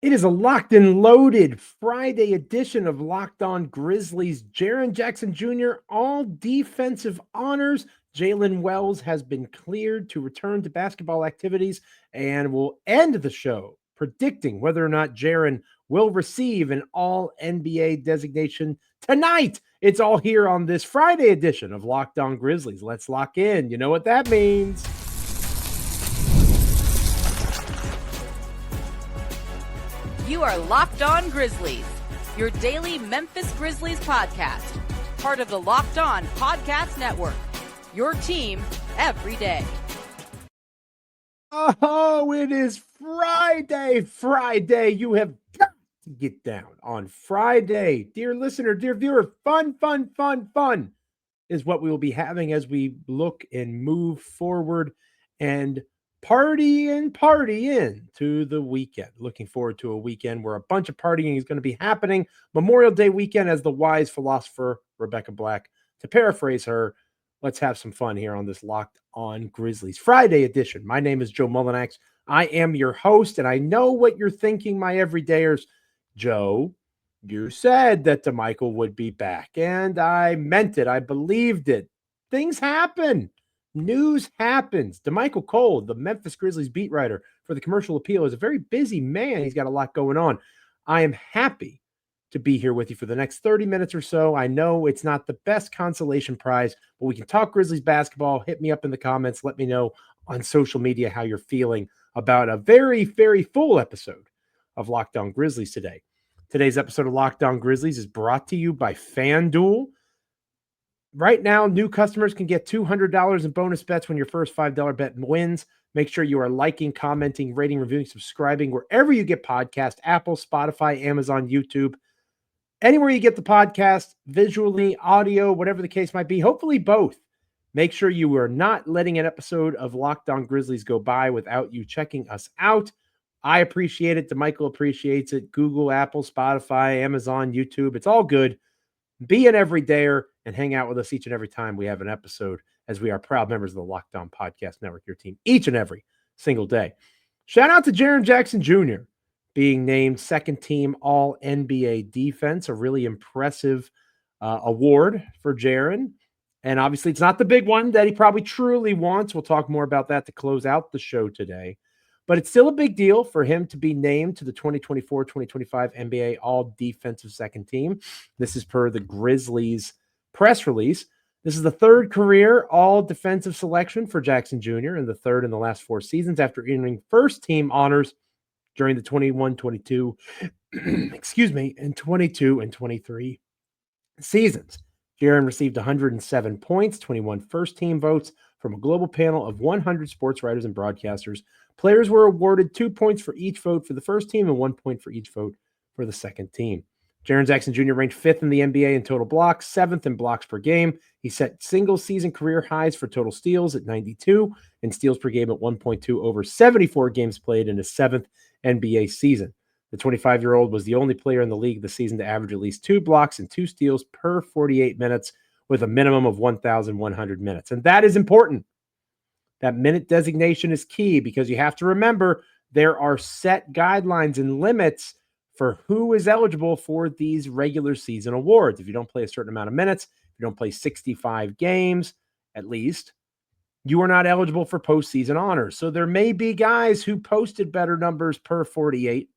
It is a locked and loaded Friday edition of Locked On Grizzlies. Jaren Jackson Jr., all defensive honors. Jaylen Wells has been cleared to return to basketball activities, and we'll end the show predicting whether or not Jaren will receive an all NBA designation tonight. It's all here on this Friday edition of Locked On Grizzlies. Let's lock in. You know what that means. You are Locked On Grizzlies, your daily Memphis Grizzlies podcast, part of the Locked On Podcast Network, your team every day. Oh, it is Friday. You have got to get down on Friday. Dear listener, dear viewer, fun is what we will be having as we look and move forward and party in to the weekend. Looking forward to a weekend where a bunch of partying is going to be happening. Memorial Day weekend, as the wise philosopher Rebecca Black, to paraphrase her, let's have some fun here on this Locked On Grizzlies Friday edition. My name is Joe Mullinax. I am your host, and I know what you're thinking, my everydayers. Joe, you said that DeMichael would be back, and I meant it. I believed it. Things happen. News happens. DeMichael Cole, the Memphis Grizzlies beat writer for the Commercial Appeal, is a very busy man. He's got a lot going on. I am happy to be here with you for the next 30 minutes or so. I know it's not the best consolation prize, but we can talk Grizzlies basketball. Hit me up in the comments. Let me know on social media how you're feeling about a very full episode of Locked On Grizzlies today. Today's episode of Locked On Grizzlies is brought to you by FanDuel. Right now, new customers can get $200 in bonus bets when your first $5 bet wins. Make sure you are liking, commenting, rating, reviewing, subscribing wherever you get podcasts, Apple, Spotify, Amazon, YouTube, anywhere you get the podcast, visually, audio, whatever the case might be, hopefully both. Make sure you are not letting an episode of Locked On Grizzlies go by without you checking us out. I appreciate it. DeMichael appreciates it. Google, Apple, Spotify, Amazon, YouTube. It's all good. Be an everydayer and hang out with us each and every time we have an episode, as we are proud members of the Locked On Podcast Network, your team, each and every single day. Shout out to Jaren Jackson Jr. being named second team All NBA Defense, a really impressive award for Jaren. And obviously, it's not the big one that he probably truly wants. We'll talk more about that to close out the show today. But it's still a big deal for him to be named to the 2024-2025 NBA All-Defensive Second Team. This is per the Grizzlies press release. This is the third career All-Defensive selection for Jackson Jr. and the third in the last 4 seasons after earning first-team honors during the 21-22, and 22 and 23 seasons. Jaren received 107 points, 21 first-team votes from a global panel of 100 sports writers and broadcasters. Players were awarded 2 points for each vote for the first team and 1 point for each vote for the second team. Jaren Jackson Jr. ranked 5th in the NBA in total blocks, 7th in blocks per game. He set single-season career highs for total steals at 92 and steals per game at 1.2 over 74 games played in his 7th NBA season. The 25-year-old was the only player in the league this season to average at least 2 blocks and 2 steals per 48 minutes with a minimum of 1,100 minutes. And that is important. That minute designation is key because you have to remember there are set guidelines and limits for who is eligible for these regular season awards. If you don't play a certain amount of minutes, if you don't play 65 games at least, you are not eligible for postseason honors. So there may be guys who posted better numbers per 48,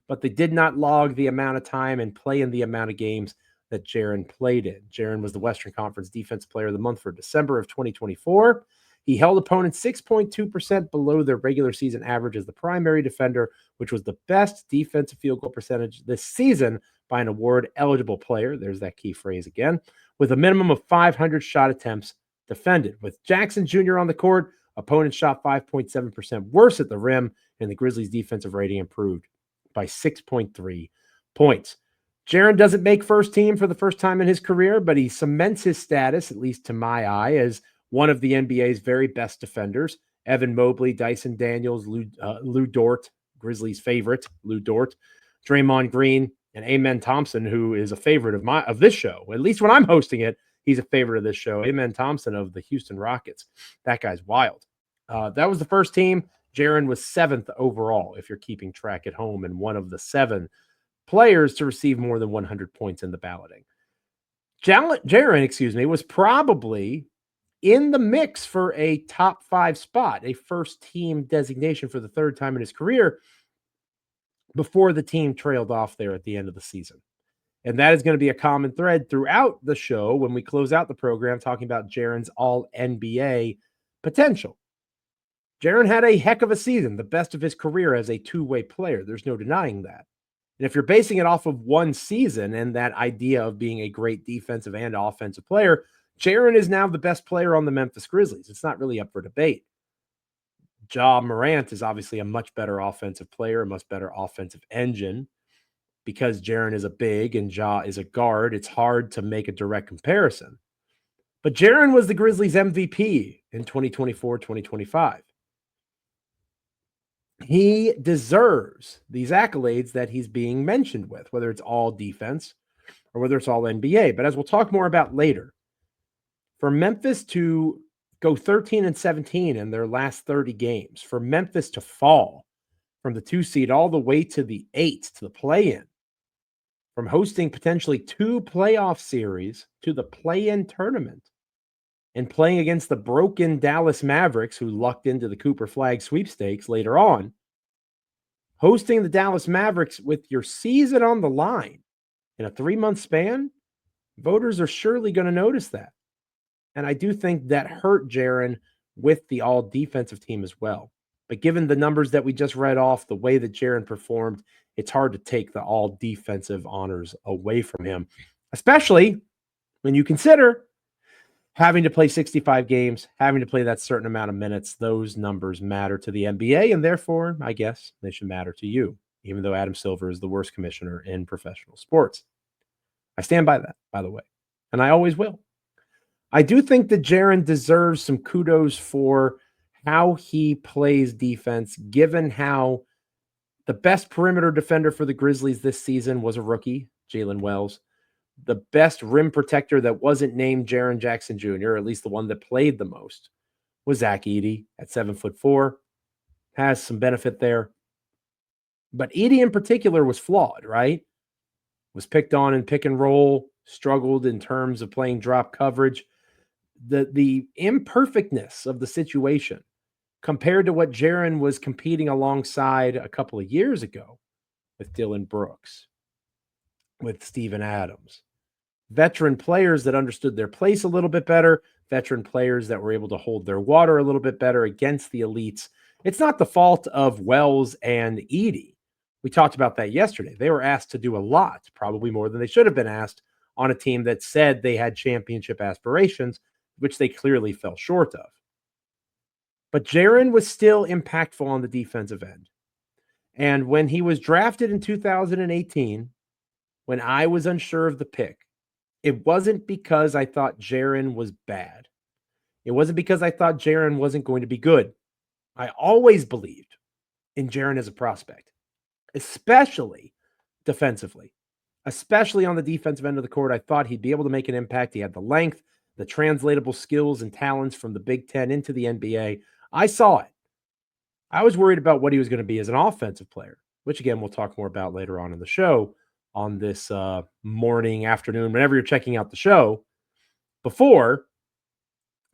but they did not log the amount of time and play in the amount of games that Jaren played in. Jaren was the Western Conference Defensive Player of the Month for December of 2024. He held opponents 6.2% below their regular season average as the primary defender, which was the best defensive field goal percentage this season by an award-eligible player. There's that key phrase again, with a minimum of 500 shot attempts defended. With Jackson Jr. on the court, opponents shot 5.7% worse at the rim, and the Grizzlies' defensive rating improved by 6.3 points. Jaren doesn't make first team for the first time in his career, but he cements his status, at least to my eye, as one of the NBA's very best defenders. Evan Mobley, Dyson Daniels, Lou Dort, Grizzlies' favorite, Lou Dort, Draymond Green, and Amen Thompson, who is a favorite of this show. At least when I'm hosting it, he's a favorite of this show. Amen Thompson of the Houston Rockets. That guy's wild. That was the first team. Jaren was 7th overall, if you're keeping track at home, and one of the 7 players to receive more than 100 points in the balloting. Jaren, was probably in the mix for a top 5 spot, a first team designation for the 3rd time in his career before the team trailed off there at the end of the season. And that is going to be a common thread throughout the show when we close out the program, talking about Jaren's all-NBA potential. Jaren had a heck of a season, the best of his career as a two-way player. There's no denying that. And if you're basing it off of one season and that idea of being a great defensive and offensive player, Jaren is now the best player on the Memphis Grizzlies. It's not really up for debate. Morant is obviously a much better offensive player, a much better offensive engine. Because Jaren is a big and Ja is a guard, it's hard to make a direct comparison. But Jaren was the Grizzlies MVP in 2024-2025. He deserves these accolades that he's being mentioned with, whether it's all defense or whether it's all NBA. But as we'll talk more about later, for Memphis to go 13-17 in their last 30 games, for Memphis to fall from the 2 seed all the way to the 8 to the play-in, from hosting potentially 2 playoff series to the play-in tournament and playing against the broken Dallas Mavericks, who lucked into the Cooper Flag sweepstakes later on, hosting the Dallas Mavericks with your season on the line in a 3-month span, voters are surely going to notice that. And I do think that hurt Jaren with the all-defensive team as well. But given the numbers that we just read off, the way that Jaren performed, it's hard to take the all-defensive honors away from him, especially when you consider having to play 65 games, having to play that certain amount of minutes. Those numbers matter to the NBA, and therefore, I guess, they should matter to you, even though Adam Silver is the worst commissioner in professional sports. I stand by that, by the way, and I always will. I do think that Jaren deserves some kudos for how he plays defense, given how the best perimeter defender for the Grizzlies this season was a rookie, Jaylen Wells. The best rim protector that wasn't named Jaren Jackson Jr., or at least the one that played the most, was Zach Edey at 7'4". Has some benefit there. But Edey in particular was flawed, right? Was picked on in pick and roll, struggled in terms of playing drop coverage. The imperfectness of the situation compared to what Jaren was competing alongside a couple of years ago with Dylan Brooks, with Steven Adams. Veteran players that understood their place a little bit better, veteran players that were able to hold their water a little bit better against the elites. It's not the fault of Wells and Edey. We talked about that yesterday. They were asked to do a lot, probably more than they should have been asked, on a team that said they had championship aspirations, which they clearly fell short of. But Jaren was still impactful on the defensive end. And when he was drafted in 2018, when I was unsure of the pick, it wasn't because I thought Jaren was bad. It wasn't because I thought Jaren wasn't going to be good. I always believed in Jaren as a prospect, especially defensively, especially on the defensive end of the court. I thought he'd be able to make an impact. He had the length, the translatable skills and talents from the Big Ten into the NBA. I saw it. I was worried about what he was going to be as an offensive player, which again, we'll talk more about later on in the show on this morning, afternoon, whenever you're checking out the show, before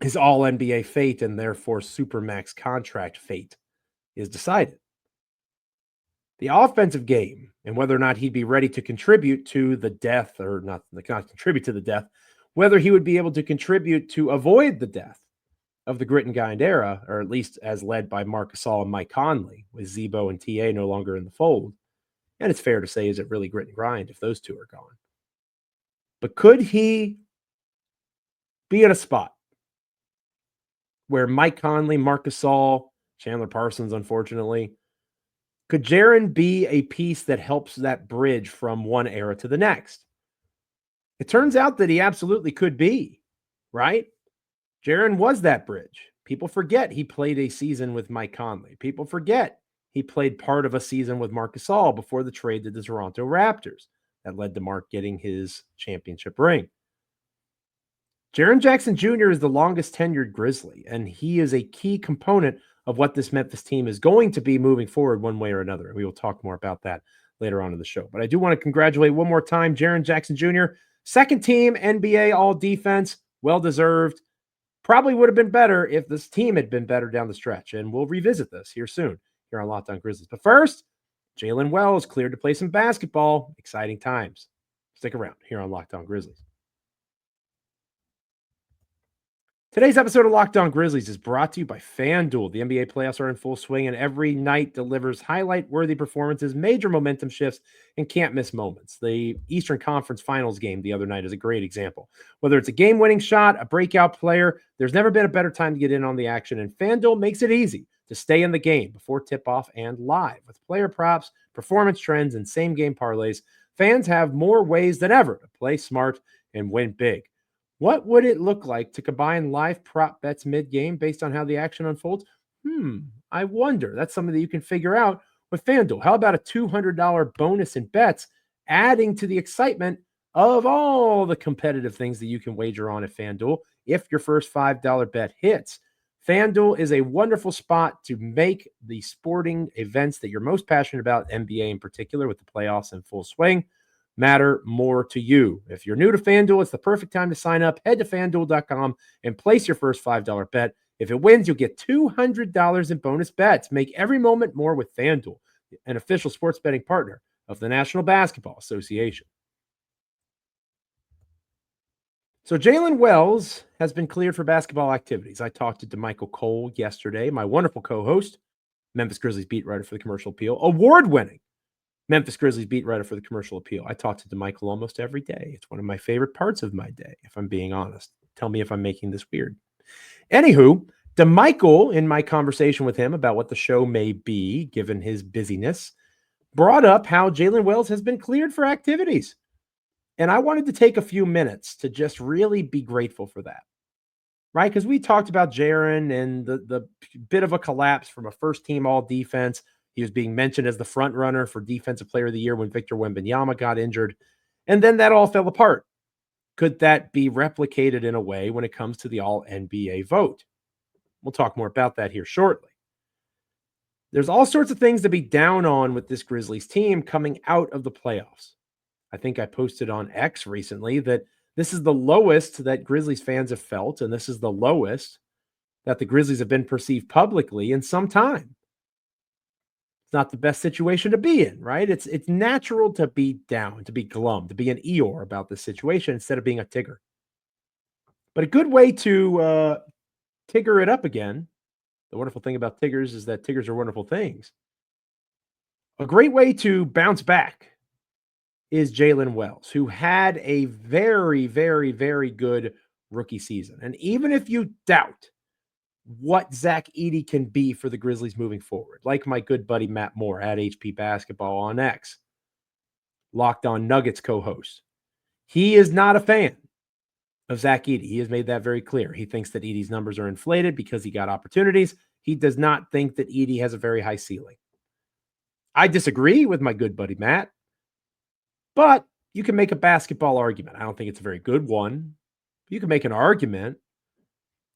his all-NBA fate and therefore Supermax contract fate is decided. The offensive game and whether or not he'd be ready to contribute to the death, or not contribute to the death, whether he would be able to contribute to avoid the death of the grit and grind era, or at least as led by Marc Gasol and Mike Conley, with Zebo and TA no longer in the fold. And it's fair to say, is it really grit and grind if those two are gone? But could he be in a spot where Mike Conley, Marc Gasol, Chandler Parsons, unfortunately, could Jaren be a piece that helps that bridge from one era to the next? It turns out that he absolutely could be, right? Jaren was that bridge. People forget he played a season with Mike Conley. People forget he played part of a season with Marc Gasol before the trade to the Toronto Raptors that led to Marc getting his championship ring. Jaren Jackson Jr. is the longest tenured Grizzly, and he is a key component of what this Memphis team is going to be moving forward one way or another. And we will talk more about that later on in the show. But I do want to congratulate one more time Jaren Jackson Jr., second team NBA all defense, well-deserved. Probably would have been better if this team had been better down the stretch. And we'll revisit this here soon here on Locked On Grizzlies. But first, Jaylen Wells cleared to play some basketball. Exciting times. Stick around here on Locked On Grizzlies. Today's episode of Locked On Grizzlies is brought to you by FanDuel. The NBA playoffs are in full swing, and every night delivers highlight-worthy performances, major momentum shifts, and can't-miss moments. The Eastern Conference Finals game the other night is a great example. Whether it's a game-winning shot, a breakout player, there's never been a better time to get in on the action, and FanDuel makes it easy to stay in the game before tip-off and live. With player props, performance trends, and same-game parlays, fans have more ways than ever to play smart and win big. What would it look like to combine live prop bets mid-game based on how the action unfolds? I wonder. That's something that you can figure out with FanDuel. How about a $200 bonus in bets, adding to the excitement of all the competitive things that you can wager on at FanDuel if your first $5 bet hits? FanDuel is a wonderful spot to make the sporting events that you're most passionate about, NBA in particular, with the playoffs in full swing, matter more to you. If you're new to FanDuel, it's the perfect time to sign up. Head to FanDuel.com and place your first $5 bet. If it wins, you'll get $200 in bonus bets. Make every moment more with FanDuel, an official sports betting partner of the National Basketball Association. So Jaylen Wells has been cleared for basketball activities. I talked to DeMichael Cole yesterday, my wonderful co-host, Memphis Grizzlies beat writer for the Commercial Appeal, award-winning Memphis Grizzlies beat writer for the Commercial Appeal. I talk to DeMichael almost every day. It's one of my favorite parts of my day, if I'm being honest. Tell me if I'm making this weird. Anywho, DeMichael, in my conversation with him about what the show may be, given his busyness, brought up how Jaylen Wells has been cleared for activities. And I wanted to take a few minutes to just really be grateful for that, right? Because we talked about Jaren and the bit of a collapse from a first-team all-defense. He was being mentioned as the front runner for Defensive Player of the Year when Victor Wembanyama got injured. And then that all fell apart. Could that be replicated in a way when it comes to the All-NBA vote? We'll talk more about that here shortly. There's all sorts of things to be down on with this Grizzlies team coming out of the playoffs. I think I posted on X recently that this is the lowest that Grizzlies fans have felt, and this is the lowest that the Grizzlies have been perceived publicly in some time. It's not the best situation to be in, right? It's natural to be down, to be glum, to be an Eeyore about this situation instead of being a Tigger. But a good way to Tigger it up again, the wonderful thing about Tiggers is that Tiggers are wonderful things. A great way to bounce back is Jaylen Wells, who had a very, very, very good rookie season. And even if you doubt what Zach Edey can be for the Grizzlies moving forward, like my good buddy Matt Moore at HP Basketball on X, Locked On Nuggets co-host, he is not a fan of Zach Edey. He has made that very clear. He thinks that Edey's numbers are inflated because he got opportunities. He does not think that Edey has a very high ceiling. I disagree with my good buddy Matt, but you can make a basketball argument. I don't think it's a very good one. You can make an argument.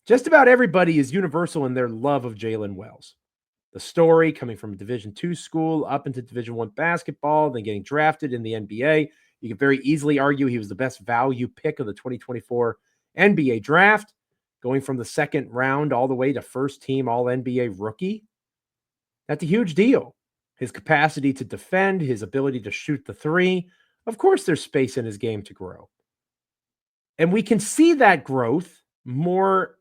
Just about everybody is universal in their love of Jaylen Wells. The story coming from a Division II school up into Division I basketball, then getting drafted in the NBA. You can very easily argue he was the best value pick of the 2024 NBA draft, going from the second round all the way to first team All-NBA rookie. That's a huge deal. His capacity to defend, his ability to shoot the three. Of course, there's space in his game to grow. And we can see that growth more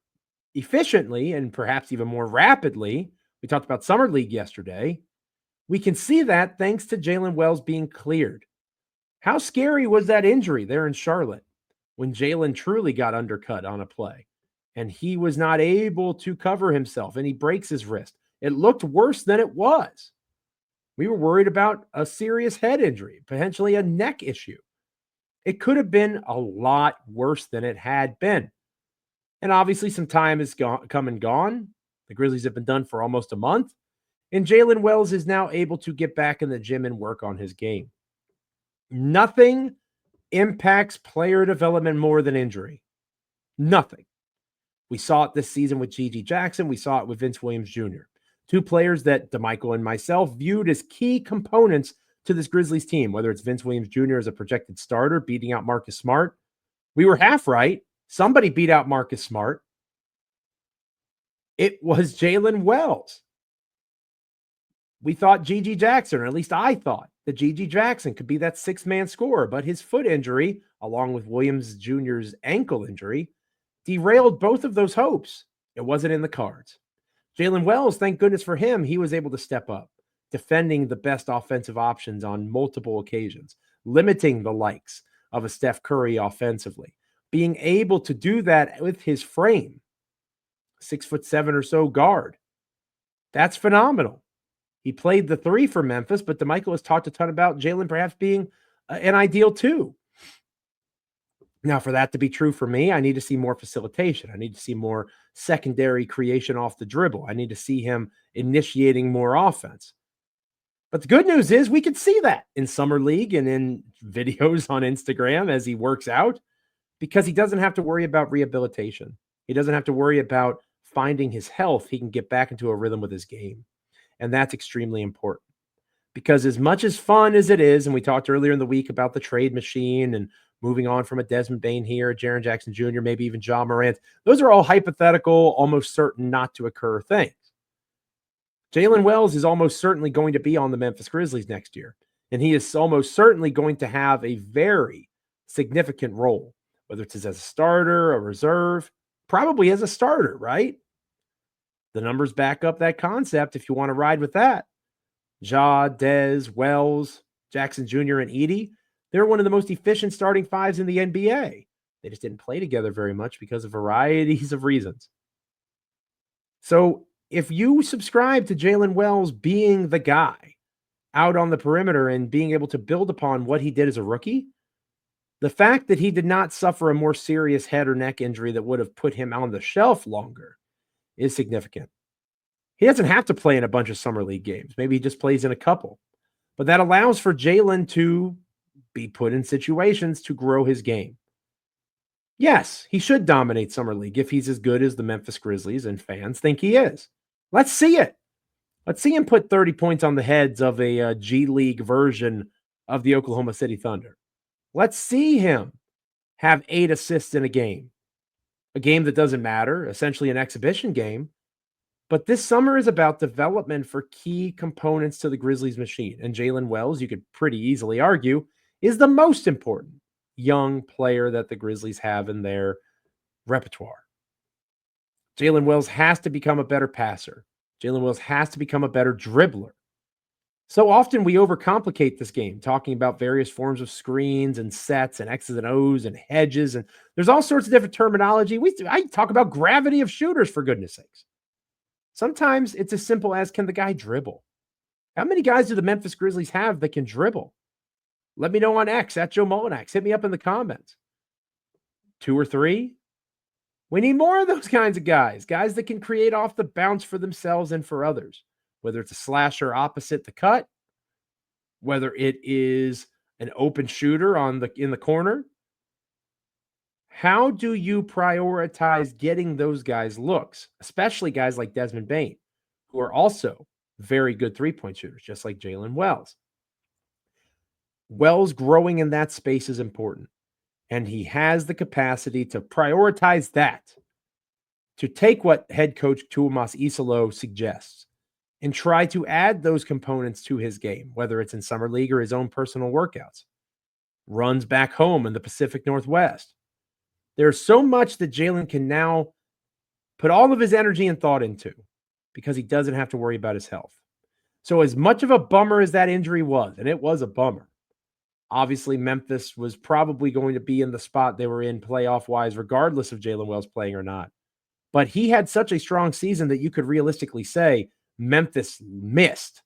efficiently and perhaps even more rapidly. We talked about Summer League yesterday. We can see that thanks to Jaylen Wells being cleared. How scary was that injury there in Charlotte when Jaylen truly got undercut on a play and he was not able to cover himself and he breaks his wrist? It looked worse than it was. We were worried about a serious head injury, potentially a neck issue. It could have been a lot worse than it had been. And obviously some time has come and gone. The Grizzlies have been done for almost a month. And Jaylen Wells is now able to get back in the gym and work on his game. Nothing impacts player development more than injury. Nothing. We saw it this season with G.G. Jackson. We saw it with Vince Williams Jr. Two players that DeMichael and myself viewed as key components to this Grizzlies team, whether it's Vince Williams Jr. as a projected starter, beating out Marcus Smart. We were half right. Somebody beat out Marcus Smart. It was Jaylen Wells. We thought G.G. Jackson, or at least I thought that G.G. Jackson could be that six-man scorer, but his foot injury, along with Williams Jr.'s ankle injury, derailed both of those hopes. It wasn't in the cards. Jaylen Wells, thank goodness for him, he was able to step up, defending the best offensive options on multiple occasions, limiting the likes of a Steph Curry offensively, being able to do that with his frame, 6'7" or so guard. That's phenomenal. He played the three for Memphis, but DeMichael has talked a ton about Jaylen perhaps being an ideal two. Now, for that to be true for me, I need to see more facilitation. I need to see more secondary creation off the dribble. I need to see him initiating more offense. But the good news is we can see that in Summer League and in videos on Instagram as he works out, because he doesn't have to worry about rehabilitation. He doesn't have to worry about finding his health. He can get back into a rhythm with his game. And that's extremely important, because as much as fun as it is, and we talked earlier in the week about the trade machine and moving on from a Desmond Bane here, Jaren Jackson Jr., maybe even Joe Morant, those are all hypothetical, almost certain not to occur things. Jaylen Wells is almost certainly going to be on the Memphis Grizzlies next year, and he is almost certainly going to have a very significant role, whether it's as a starter, a reserve, probably as a starter, right? The numbers back up that concept if you want to ride with that. Ja, Dez, Wells, Jackson Jr., and Edey, they're one of the most efficient starting fives in the NBA. They just didn't play together very much because of varieties of reasons. So if you subscribe to Jaylen Wells being the guy out on the perimeter and being able to build upon what he did as a rookie, the fact that he did not suffer a more serious head or neck injury that would have put him on the shelf longer is significant. He doesn't have to play in a bunch of Summer League games. Maybe he just plays in a couple. But that allows for Jaylen to be put in situations to grow his game. Yes, he should dominate Summer League if he's as good as the Memphis Grizzlies and fans think he is. Let's see it. Let's see him put 30 points on the heads of a G League version of the Oklahoma City Thunder. Let's see him have 8 assists in a game that doesn't matter, essentially an exhibition game. But this summer is about development for key components to the Grizzlies machine. And Jaylen Wells, you could pretty easily argue, is the most important young player that the Grizzlies have in their repertoire. Jaylen Wells has to become a better passer. Jaylen Wells has to become a better dribbler. So often we overcomplicate this game, talking about various forms of screens and sets and X's and O's and hedges. And there's all sorts of different terminology. I talk about gravity of shooters, for goodness sakes. Sometimes it's as simple as, can the guy dribble? How many guys do the Memphis Grizzlies have that can dribble? Let me know on X, at Joe Mullinax. Hit me up in the comments. 2 or 3? We need more of those kinds of guys that can create off the bounce for themselves and for others, whether it's a slasher opposite the cut, whether it is an open shooter in the corner. How do you prioritize getting those guys looks, especially guys like Desmond Bane, who are also very good three-point shooters, just like Jaylen Wells? Wells growing in that space is important, and he has the capacity to prioritize that, to take what head coach Tuomas Isalo suggests and try to add those components to his game, whether it's in Summer League or his own personal workouts, runs back home in the Pacific Northwest. There's so much that Jaylen can now put all of his energy and thought into because he doesn't have to worry about his health. So as much of a bummer as that injury was, and it was a bummer, obviously Memphis was probably going to be in the spot they were in playoff-wise, regardless of Jaylen Wells playing or not. But he had such a strong season that you could realistically say Memphis missed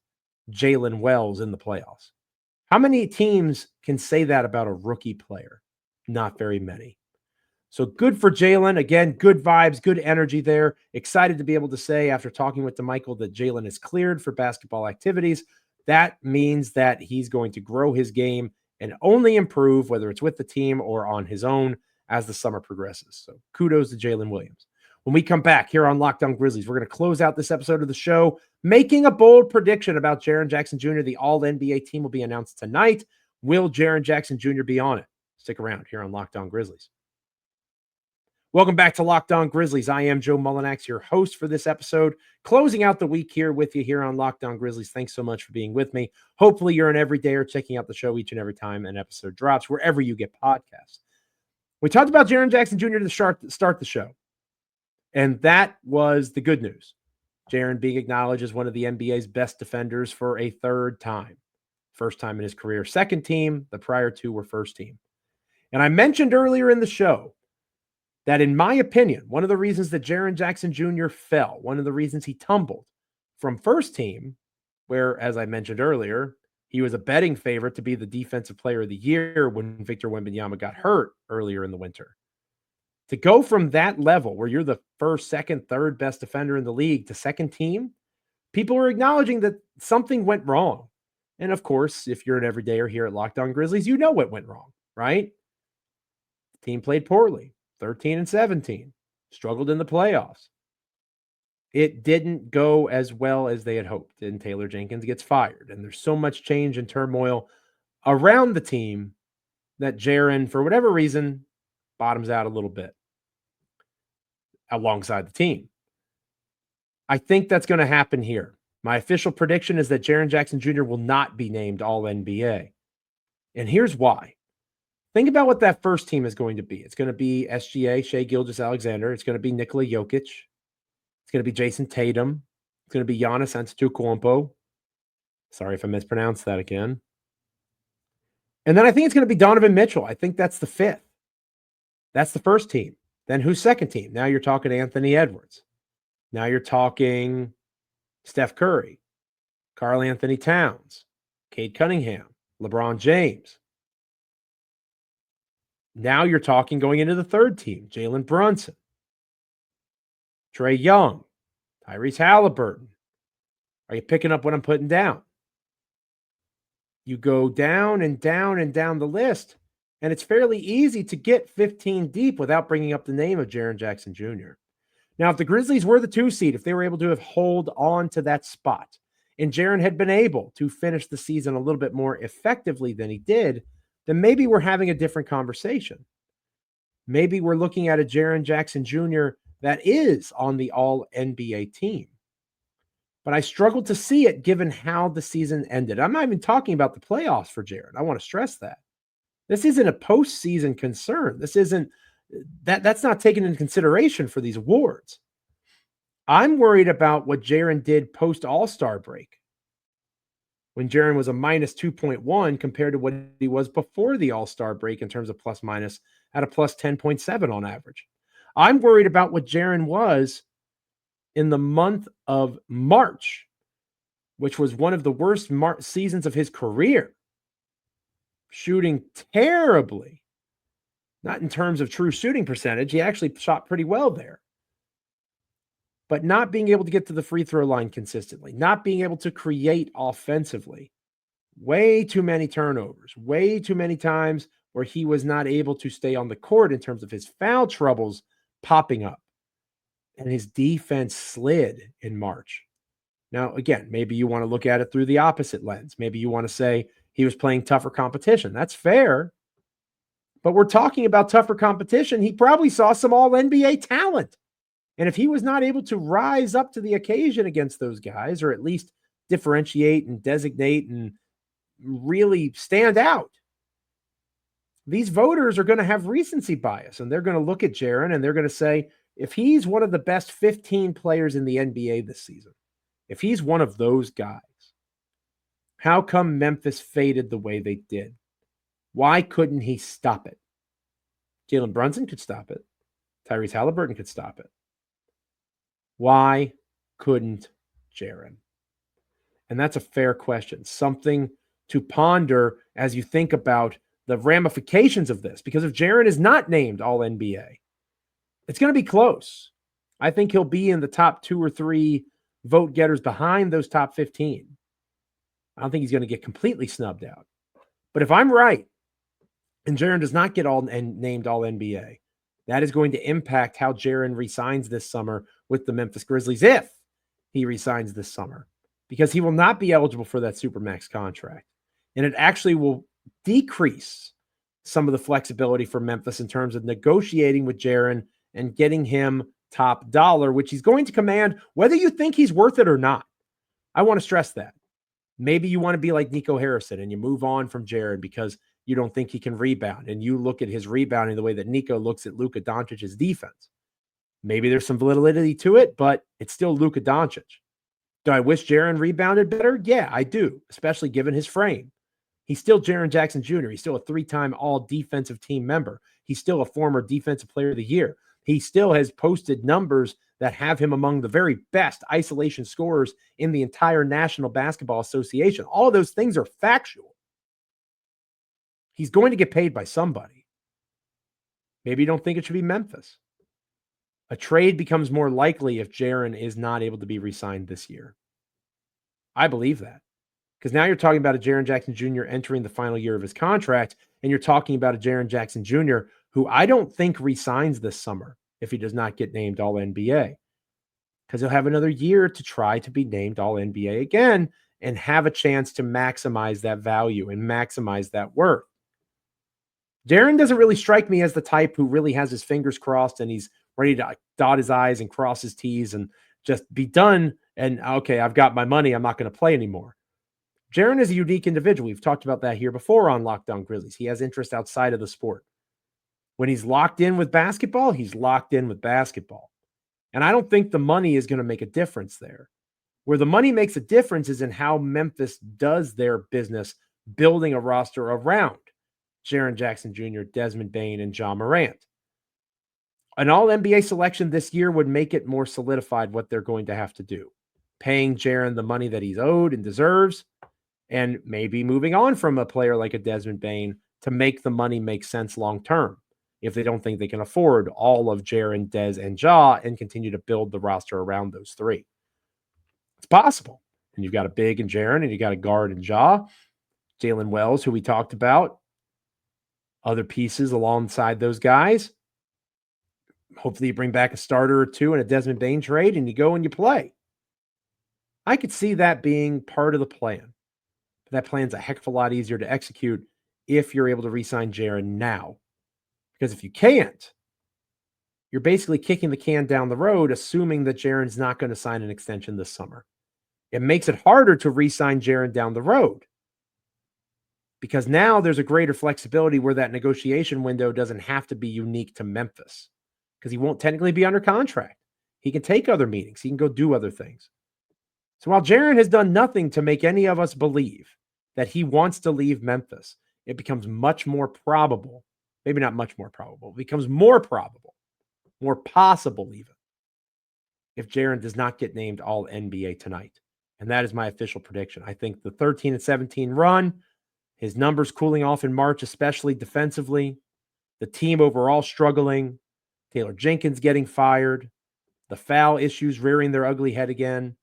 Jaylen Wells in the playoffs. How many teams can say that about a rookie player? Not very many. So good for Jaylen. Again, good vibes, good energy there. Excited to be able to say, after talking with DeMichael, that Jaylen is cleared for basketball activities. That means that he's going to grow his game and only improve, whether it's with the team or on his own, as the summer progresses. So kudos to Jalen Williams. When we come back here on Locked On Grizzlies, we're going to close out this episode of the show making a bold prediction about Jaren Jackson Jr. The All-NBA team will be announced tonight. Will Jaren Jackson Jr. be on it? Stick around here on Locked On Grizzlies. Welcome back to Locked On Grizzlies. I am Joe Mullinax, your host for this episode, closing out the week here with you here on Locked On Grizzlies. Thanks so much for being with me. Hopefully you're an everydayer checking out the show each and every time an episode drops, wherever you get podcasts. We talked about Jaren Jackson Jr. to start the show, and that was the good news. Jaren being acknowledged as one of the NBA's best defenders for a third time. First time in his career, second team. The prior two were first team. And I mentioned earlier in the show that, in my opinion, one of the reasons that Jaren Jackson Jr. fell, one of the reasons he tumbled from first team, where, as I mentioned earlier, he was a betting favorite to be the defensive player of the year when Victor Wembanyama got hurt earlier in the winter. To go from that level where you're the first, second, third best defender in the league to second team, people are acknowledging that something went wrong. And of course, if you're an everydayer here at Locked On Grizzlies, you know what went wrong, right? The team played poorly, 13-17, struggled in the playoffs. It didn't go as well as they had hoped, and Taylor Jenkins gets fired. And there's so much change and turmoil around the team that Jaren, for whatever reason, bottoms out a little bit alongside the team. I think that's going to happen here. My official prediction is that Jaren Jackson Jr. will not be named All-NBA. And here's why. Think about what that first team is going to be. It's going to be SGA, Shai Gilgeous-Alexander. It's going to be Nikola Jokic. It's going to be Jason Tatum. It's going to be Giannis Antetokounmpo. Sorry if I mispronounced that again. And then I think it's going to be Donovan Mitchell. I think that's the fifth. That's the first team. Then who's second team? Now you're talking Anthony Edwards. Now you're talking Steph Curry, Karl Anthony Towns, Cade Cunningham, LeBron James. Now you're talking going into the third team, Jalen Brunson, Trae Young, Tyrese Halliburton. Are you picking up what I'm putting down? You go down and down and down the list, and it's fairly easy to get 15 deep without bringing up the name of Jaren Jackson Jr. Now, if the Grizzlies were the 2 seed, if they were able to have hold on to that spot, and Jaren had been able to finish the season a little bit more effectively than he did, then maybe we're having a different conversation. Maybe we're looking at a Jaren Jackson Jr. that is on the All-NBA team. But I struggle to see it given how the season ended. I'm not even talking about the playoffs for Jaren. I want to stress that. This isn't a postseason concern. This isn't that's not taken into consideration for these awards. I'm worried about what Jaren did post All-Star break, when Jaren was a minus 2.1 compared to what he was before the All-Star break in terms of plus minus at a plus 10.7 on average. I'm worried about what Jaren was in the month of March, which was one of the worst seasons of his career, shooting terribly. Not in terms of true shooting percentage. He actually shot pretty well there. But not being able to get to the free throw line consistently, not being able to create offensively. Way too many turnovers, way too many times where he was not able to stay on the court in terms of his foul troubles popping up. And his defense slid in March. Now, again, maybe you want to look at it through the opposite lens. Maybe you want to say he was playing tougher competition. That's fair. But we're talking about tougher competition. He probably saw some All-NBA talent. And if he was not able to rise up to the occasion against those guys, or at least differentiate and designate and really stand out, these voters are going to have recency bias, and they're going to look at Jaren and they're going to say, if he's one of the best 15 players in the NBA this season, if he's one of those guys, how come Memphis faded the way they did? Why couldn't he stop it? Jalen Brunson could stop it. Tyrese Halliburton could stop it. Why couldn't Jaren? And that's a fair question. Something to ponder as you think about the ramifications of this. Because if Jaren is not named All-NBA, it's going to be close. I think he'll be in the top 2 or 3 vote getters behind those top 15. I don't think he's going to get completely snubbed out. But if I'm right, and Jaren does not get named All-NBA, That is going to impact how Jaren resigns this summer with the Memphis Grizzlies, if he resigns this summer, because he will not be eligible for that Supermax contract. And it actually will decrease some of the flexibility for Memphis in terms of negotiating with Jaren and getting him top dollar, which he's going to command, whether you think he's worth it or not. I want to stress that. Maybe you want to be like Nico Harrison and you move on from Jaren because you don't think he can rebound, and you look at his rebounding the way that Nico looks at Luka Doncic's defense. Maybe there's some validity to it, but it's still Luka Doncic. Do I wish Jaren rebounded better? Yeah, I do, especially given his frame. He's still Jaren Jackson Jr. He's still a 3-time all-defensive team member. He's still a former defensive player of the year. He still has posted numbers that have him among the very best isolation scorers in the entire National Basketball Association. All of those things are factual. He's going to get paid by somebody. Maybe you don't think it should be Memphis. A trade becomes more likely if Jaren is not able to be re-signed this year. I believe that. Because now you're talking about a Jaren Jackson Jr. entering the final year of his contract, and you're talking about a Jaren Jackson Jr. who I don't think re-signs this summer if he does not get named All-NBA. Because he'll have another year to try to be named All-NBA again and have a chance to maximize that value and maximize that worth. Jaren doesn't really strike me as the type who really has his fingers crossed and he's ready to dot his I's and cross his T's and just be done. And okay, I've got my money. I'm not going to play anymore. Jaren is a unique individual. We've talked about that here before on Locked On Grizzlies. He has interest outside of the sport. When he's locked in with basketball, he's locked in with basketball. And I don't think the money is going to make a difference there. Where the money makes a difference is in how Memphis does their business, building a roster around Jaren Jackson Jr., Desmond Bane, and John Morant. An All-NBA selection this year would make it more solidified what they're going to have to do. Paying Jaren the money that he's owed and deserves, and maybe moving on from a player like a Desmond Bane to make the money make sense long-term if they don't think they can afford all of Jaren, Des, and Ja and continue to build the roster around those three. It's possible. And you've got a big in Jaren, and you got a guard in Ja. Jaylen Wells, who we talked about. Other pieces alongside those guys. Hopefully you bring back a starter or two in a Desmond Bane trade and you go and you play. I could see that being part of the plan. But that plan's a heck of a lot easier to execute if you're able to re-sign Jaren now. Because if you can't, you're basically kicking the can down the road, assuming that Jaren's not going to sign an extension this summer. It makes it harder to re-sign Jaren down the road. Because now there's a greater flexibility where that negotiation window doesn't have to be unique to Memphis. Because he won't technically be under contract. He can take other meetings. He can go do other things. So while Jaren has done nothing to make any of us believe that he wants to leave Memphis, it becomes much more probable, maybe not much more probable, it becomes more probable, more possible even, if Jaren does not get named All-NBA tonight. And that is my official prediction. I think the 13-17 run, his numbers cooling off in March, especially defensively, the team overall struggling, Taylor Jenkins getting fired, the foul issues rearing their ugly head again.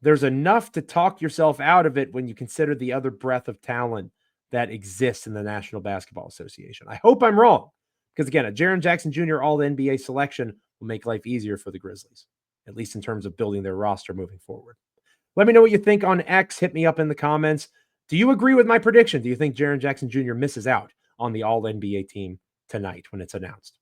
There's enough to talk yourself out of it when you consider the other breadth of talent that exists in the National Basketball Association. I hope I'm wrong, because again, a Jaren Jackson Jr. All-NBA selection will make life easier for the Grizzlies, at least in terms of building their roster moving forward. Let me know what you think on X. Hit me up in the comments. Do you agree with my prediction? Do you think Jaren Jackson Jr. misses out on the All-NBA team tonight when it's announced?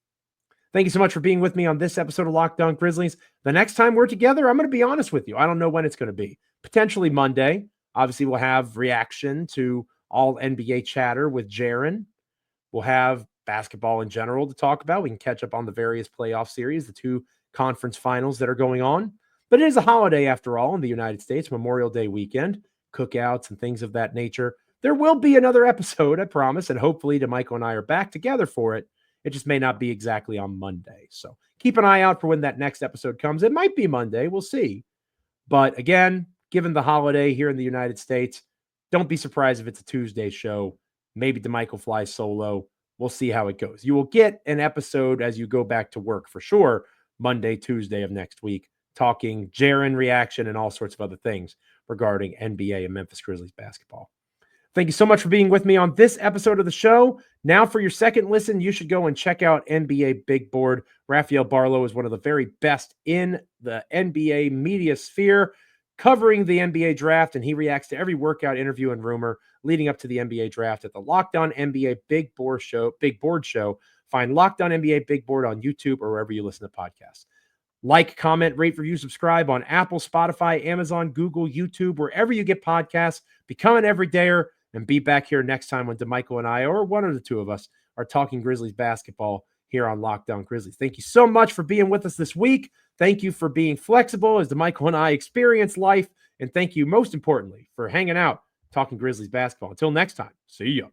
Thank you so much for being with me on this episode of Locked On Grizzlies. The next time we're together, I'm going to be honest with you. I don't know when it's going to be. Potentially Monday. Obviously, we'll have reaction to all NBA chatter with Jaren. We'll have basketball in general to talk about. We can catch up on the various playoff series, the 2 conference finals that are going on. But it is a holiday, after all, in the United States, Memorial Day weekend, cookouts and things of that nature. There will be another episode, I promise, and hopefully DeMichael and I are back together for it. It just may not be exactly on Monday. So keep an eye out for when that next episode comes. It might be Monday. We'll see. But again, given the holiday here in the United States, don't be surprised if it's a Tuesday show. Maybe DeMichael flies solo. We'll see how it goes. You will get an episode as you go back to work for sure, Monday, Tuesday of next week, talking Jaren reaction and all sorts of other things regarding NBA and Memphis Grizzlies basketball. Thank you so much for being with me on this episode of the show. Now, for your second listen, you should go and check out NBA Big Board. Rafael Barlow is one of the very best in the NBA media sphere, covering the NBA draft, and he reacts to every workout, interview, and rumor leading up to the NBA draft at the Locked On NBA Big Board Show. Find Locked On NBA Big Board on YouTube or wherever you listen to podcasts. Like, comment, rate, review, subscribe on Apple, Spotify, Amazon, Google, YouTube, wherever you get podcasts. Become an everydayer and be back here next time when DeMichael and I, or one of the two of us, are talking Grizzlies basketball here on Locked On Grizzlies. Thank you so much for being with us this week. Thank you for being flexible as DeMichael and I experience life. And thank you, most importantly, for hanging out, talking Grizzlies basketball. Until next time, see ya.